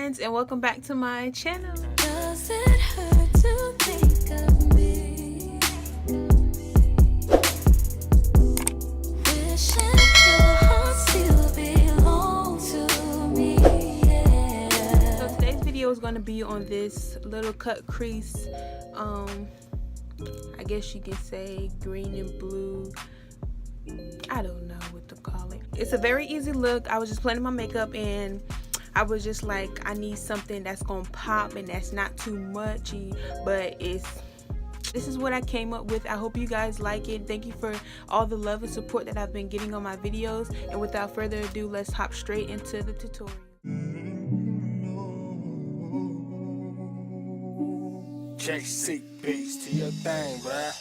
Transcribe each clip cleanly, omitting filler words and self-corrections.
friends, and welcome back to my channel. Does it hurt to think of me? Wishing your heart still belongs to me, yeah. So today's video is going to be on this little cut crease, I guess you can say green and blue. I don't know what to call it. It's a very easy look. I was just planning my makeup and I was just like, I need something that's gonna pop and that's not too muchy, but this is what I came up with. I hope you guys like it. Thank you for all the love and support that I've been getting on my videos, and without further ado, let's hop straight into the tutorial. JC beats to your thing, bruh.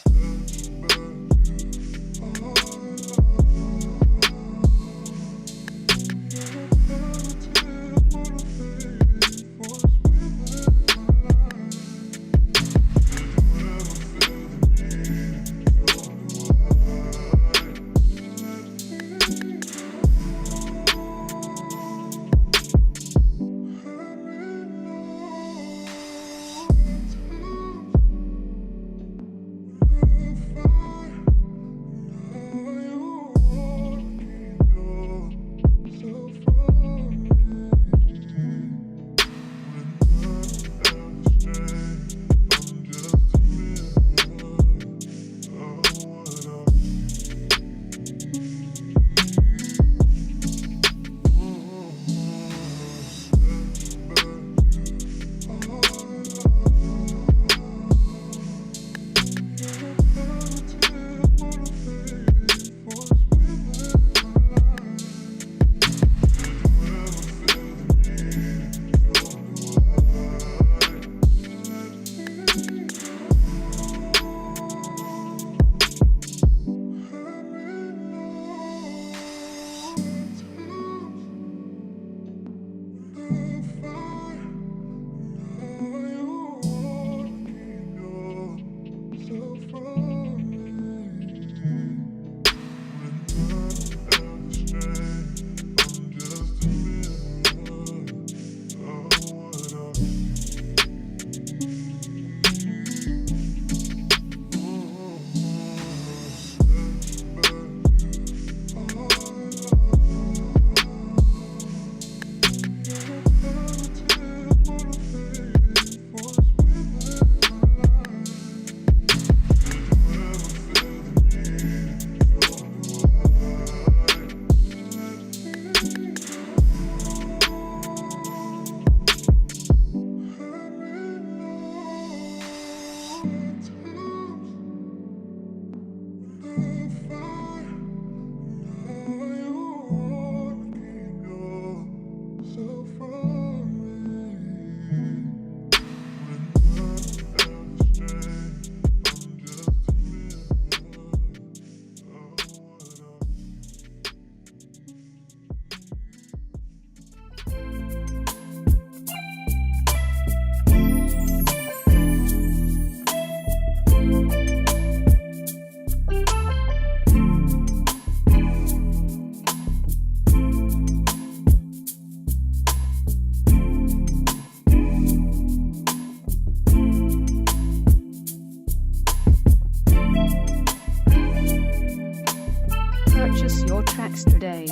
Purchase your tracks today.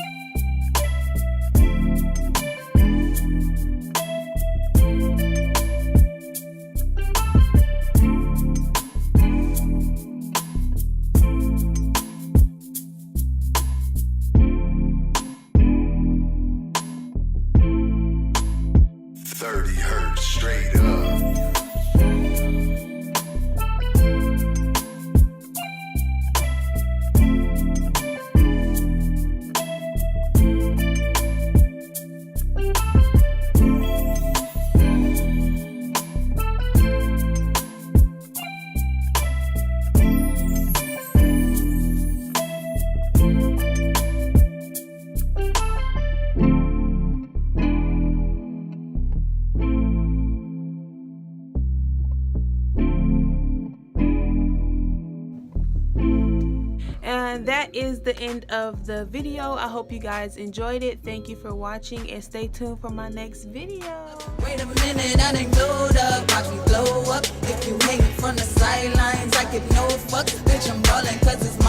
is the end of the video. I hope you guys enjoyed it. Thank you for watching and stay tuned for my next video. Wait a minute, I done glowed up, watch me blow up. If you hate from the sidelines, I give no fucks. Bitch, I'm ballin' 'cause it's